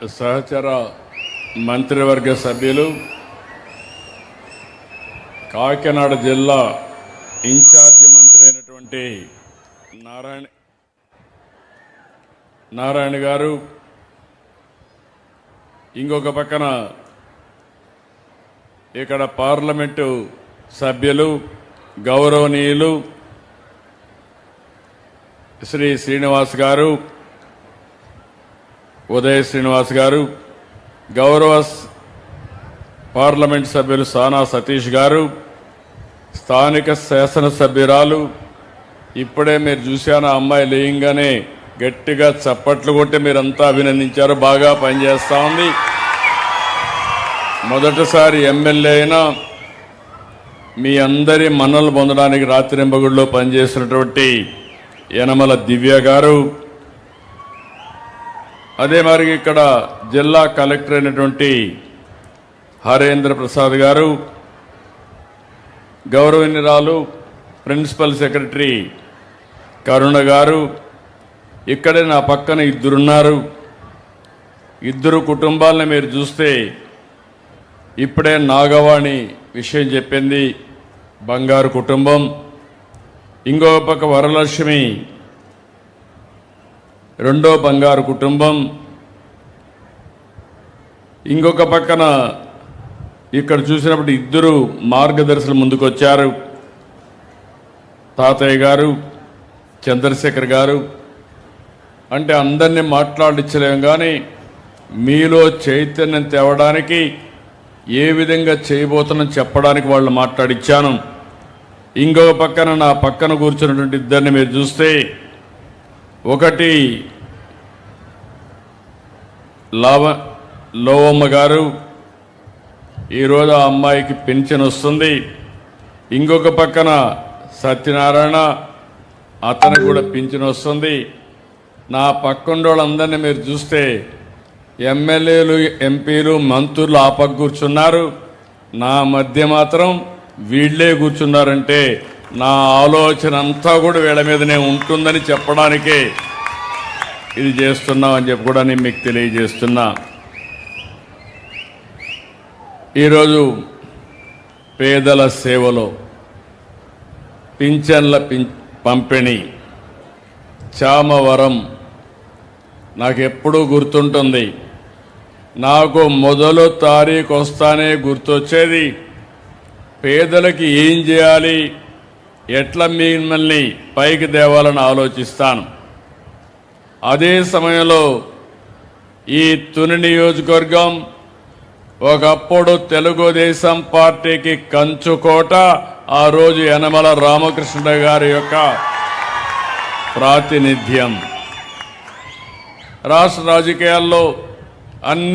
సహచర మంత్రివర్గ సభ్యులు, కాకినాడ జిల్లా ఇన్ఛార్జి మంత్రి అయినటువంటి నారాయణ గారు, ఇంకొక పక్కన ఇక్కడ పార్లమెంటు సభ్యులు గౌరవనీయులు శ్రీ శ్రీనివాస్ గారు, ఉదయ శ్రీనివాస్ గారు, గౌరవ పార్లమెంట్ సభ్యులు సానా సతీష్ గారు, స్థానిక శాసనసభ్యురాలు, ఇప్పుడే మీరు చూశాను అమ్మాయి లేయంగానే గట్టిగా చప్పట్లు కొట్టి మీరంతా అభినందించారు. బాగా పనిచేస్తా ఉంది. మొదటిసారి ఎమ్మెల్యే అయినా మీ అందరి మన్నలు పొందడానికి రాత్రింబగుడిలో పనిచేసినటువంటి యనమల దివ్య గారు, అదే మరి ఇక్కడ జిల్లా కలెక్టర్ అయినటువంటి హరేంద్ర ప్రసాద్ గారు, గౌరవనీయురాలు ప్రిన్సిపల్ సెక్రటరీ కరుణ గారు, ఇక్కడే నా పక్కన ఇద్దరున్నారు. ఇద్దరు కుటుంబాలను మీరు చూస్తే ఇప్పుడే నాగవాణి విషయం చెప్పింది, బంగారు కుటుంబం. ఇంకో పక్క వరలక్ష్మి రెండో బంగారు కుటుంబం. ఇంకొక పక్కన ఇక్కడ చూసినప్పుడు ఇద్దరు మార్గదర్శులు ముందుకొచ్చారు, తాతయ్య గారు, చంద్రశేఖర్ గారు. అంటే అందరినీ మాట్లాడించలేము, కానీ మీలో చైతన్యం తేవడానికి ఏ విధంగా చేయబోతున్నాం చెప్పడానికి వాళ్ళు మాట్లాడిచ్చాను. ఇంకొక పక్కన నా పక్కన కూర్చున్నటువంటి ఇద్దరిని మీరు చూస్తే, ఒకటి లోవమ్మ గారు, ఈరోజు ఆ అమ్మాయికి పెన్షన్ వస్తుంది. ఇంకొక పక్కన సత్యనారాయణ, అతనికి కూడా పింఛన్ వస్తుంది. నా పక్కన వాళ్ళందరినీ మీరు చూస్తే ఎమ్మెల్యేలు, ఎంపీలు, మంత్రులు ఆ పక్క కూర్చున్నారు, నా మధ్య మాత్రం వీళ్లే కూర్చున్నారంటే నా ఆలోచన అంతా కూడా వీళ్ళ మీదనే ఉంటుందని చెప్పడానికే ఇది చేస్తున్నామని చెప్పి కూడా నేను మీకు తెలియజేస్తున్నా. ఈరోజు పేదల సేవలో పింఛన్ల పంపిణీ చామవరం నాకు ఎప్పుడూ గుర్తుంటుంది. నాకు మొదలు తారీఖు వస్తానే గుర్తొచ్చేది పేదలకి ఏం చేయాలి, ఎట్లా మిమ్మల్ని పైకి తేవాలని ఆలోచిస్తాను. అదే సమయంలో ఈ తుని నియోజకవర్గం ఒకప్పుడు తెలుగుదేశం పార్టీకి కంచుకోట. ఆ రోజు యనమల రామకృష్ణ గారి యొక్క ప్రాతినిధ్యం. రాష్ట్ర రాజకీయాల్లో అన్ని